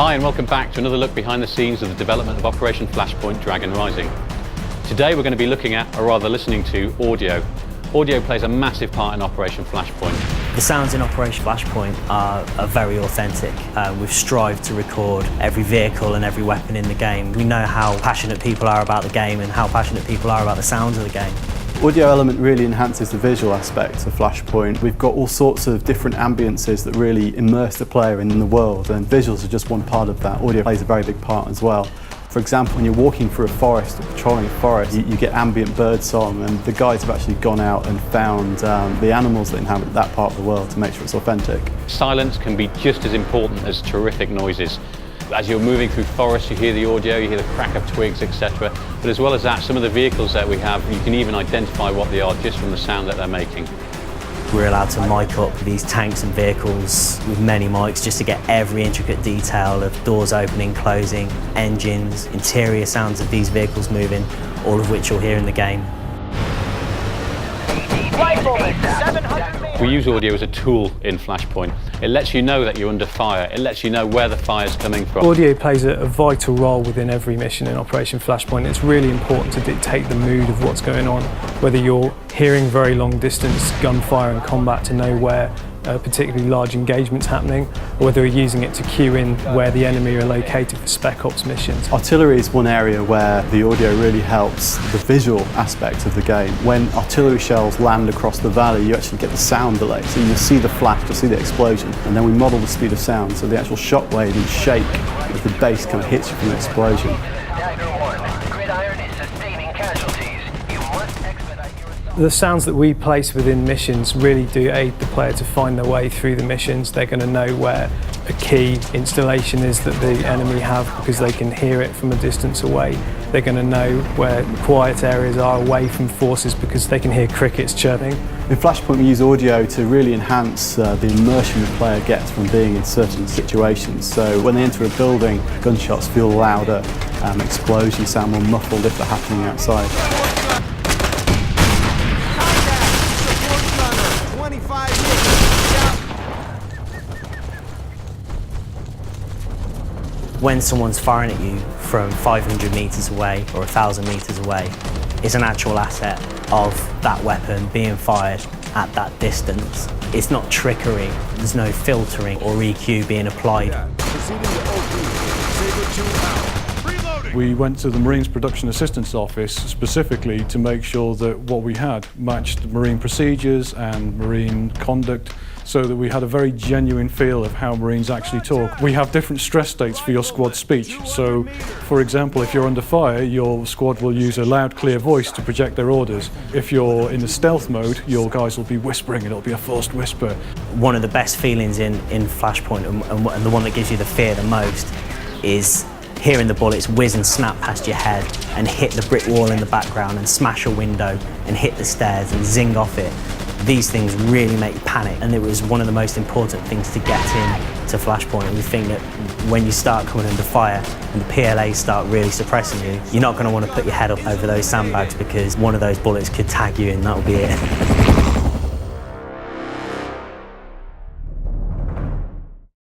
Hi and welcome back to another look behind the scenes of the development of Operation Flashpoint Dragon Rising. Today we're going to be looking at, or rather listening to, audio. Audio plays a massive part in Operation Flashpoint. The sounds in Operation Flashpoint are very authentic. We've strived to record every vehicle and every weapon in the game. We know how passionate people are about the game and how passionate people are about the sounds of the game. Audio element really enhances the visual aspects of Flashpoint. We've got all sorts of different ambiences that really immerse the player in the world, and visuals are just one part of that. Audio plays a very big part as well. For example, when you're walking through a forest or patrolling a forest, you get ambient bird song, and the guides have actually gone out and found the animals that inhabit that part of the world to make sure it's authentic. Silence can be just as important as terrific noises. As you're moving through forests, you hear the audio, you hear the crack of twigs, etc. But as well as that, some of the vehicles that we have, you can even identify what they are just from the sound that they're making. We're allowed to mic up these tanks and vehicles with many mics just to get every intricate detail of doors opening, closing, engines, interior sounds of these vehicles moving, all of which you'll hear in the game. We use audio as a tool in Flashpoint. It lets you know that you're under fire. It lets you know where the fire's coming from. Audio plays a vital role within every mission in Operation Flashpoint. It's really important to dictate the mood of what's going on, whether you're hearing very long distance gunfire and combat to know where particularly large engagements happening, or whether you're using it to cue in where the enemy are located for Spec Ops missions. Artillery is one area where the audio really helps the visual aspect of the game. When artillery shells land across the valley, you actually get the sound delay. So you'll see the flash, you'll see the explosion, and then we model the speed of sound, so the actual shockwave and shake as the bass kind of hits you from the explosion. The sounds that we place within missions really do aid the player to find their way through the missions. They're going to know where a key installation is that the enemy have because they can hear it from a distance away. They're going to know where quiet areas are away from forces because they can hear crickets chirping. In Flashpoint we use audio to really enhance the immersion the player gets from being in certain situations. So when they enter a building, gunshots feel louder, explosions sound more muffled if they're happening outside. When someone's firing at you from 500 metres away or 1,000 metres away, it's an actual asset of that weapon being fired at that distance. It's not trickery, there's no filtering or EQ being applied. We went to the Marines Production Assistance Office specifically to make sure that what we had matched Marine procedures and Marine conduct, so that we had a very genuine feel of how Marines actually talk. We have different stress states for your squad speech. So, for example, if you're under fire, your squad will use a loud, clear voice to project their orders. If you're in the stealth mode, your guys will be whispering and it'll be a forced whisper. One of the best feelings in Flashpoint, and the one that gives you the fear the most, is hearing the bullets whiz and snap past your head and hit the brick wall in the background and smash a window and hit the stairs and zing off it. These things really make you panic, and it was one of the most important things to get in to Flashpoint. We think that when you start coming under fire and the PLAs start really suppressing you, you're not going to want to put your head up over those sandbags because one of those bullets could tag you and that'll be it.